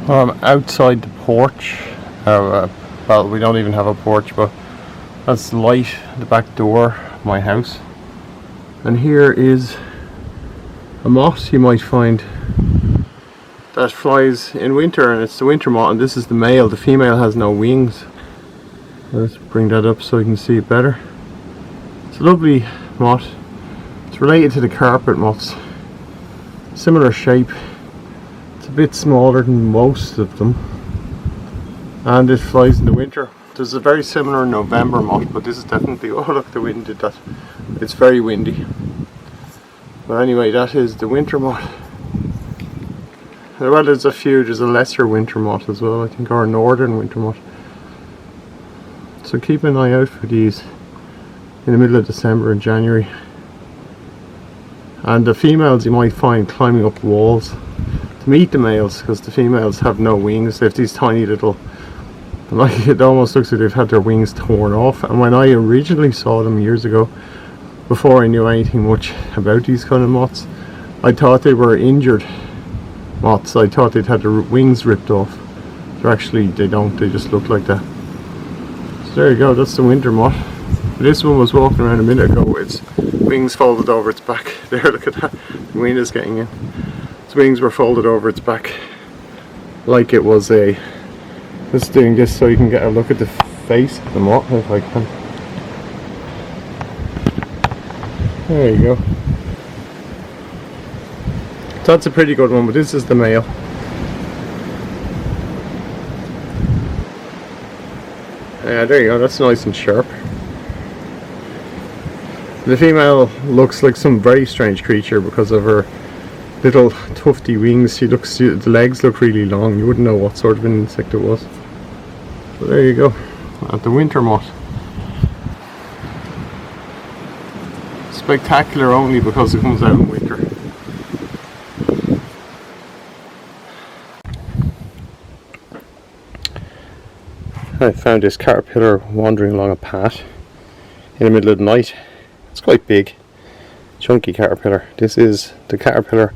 Well, I'm outside the porch. Well, we don't even have a porch, but that's the light at the back door of my house. And here is a moth you might find that flies in winter, and it's the winter moth, and this is the male. The female has no wings. Let's bring that up so you can see it better. It's a lovely moth. It's related to the carpet moths. Similar shape. It's a bit smaller than most of them, and it flies in the winter. There's a very similar November moth, but this is definitely, oh look, the wind did that. It's very windy. But anyway, that is the winter moth. Well, there's a lesser winter moth as well, I think, or a northern winter moth. So keep an eye out for these in the middle of December and January. And the females you might find climbing up walls to meet the males, because the females have no wings. They have these tiny little, like, it almost looks like they've had their wings torn off. And when I originally saw them years ago, before I knew anything much about these kind of moths, I thought they were injured moths. I thought they'd had their wings ripped off. So actually they don't, they just look like that. So there you go, that's the winter moth. This one was walking around a minute ago with its wings folded over its back. There, look at that, the wind is getting in. Its wings were folded over its back like it was a, just doing this so you can get a look at the face of the moth if I can. There you go. That's a pretty good one, but this is the male. Yeah, there you go, that's nice and sharp. The female looks like some very strange creature because of her little tufty wings. The legs look really long. You wouldn't know what sort of an insect it was. So there you go, at the winter moth. Spectacular only because it comes out in winter. I found this caterpillar wandering along a path in the middle of the night. It's quite big, chunky caterpillar. This is the caterpillar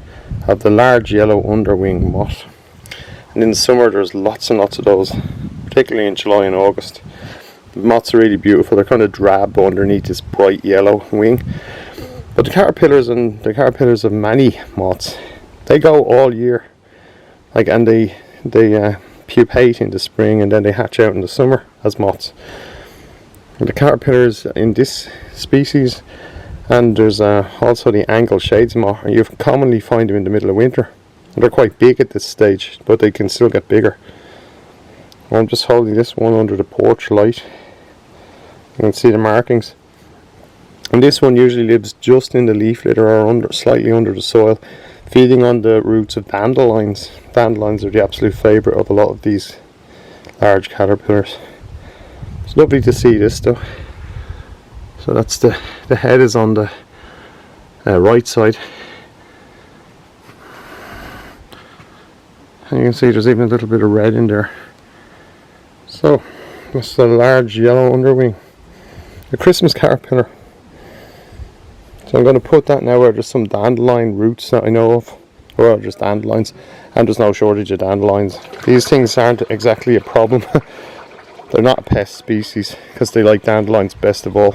of the large yellow underwing moth. And in the summer there's lots and lots of those, particularly in July and August. The moths are really beautiful. They're kind of drab underneath this bright yellow wing. But the caterpillars of many moths, they go all year. Like, and they pupate in the spring and then they hatch out in the summer as moths. And the caterpillars in this species, and there's also the angle shades moth, and you commonly find them in the middle of winter. And they're quite big at this stage, but they can still get bigger. I'm just holding this one under the porch light. You can see the markings. And this one usually lives just in the leaf litter or slightly under the soil, feeding on the roots of dandelions. Dandelions are the absolute favourite of a lot of these large caterpillars. It's lovely to see this though. So that's the head is on the right side. And you can see there's even a little bit of red in there. So that's the large yellow underwing. The Christmas caterpillar. So I'm going to put that now where there's some dandelion roots that I know of. Well, there's dandelions, and there's no shortage of dandelions. These things aren't exactly a problem. They're not a pest species because they like dandelions best of all.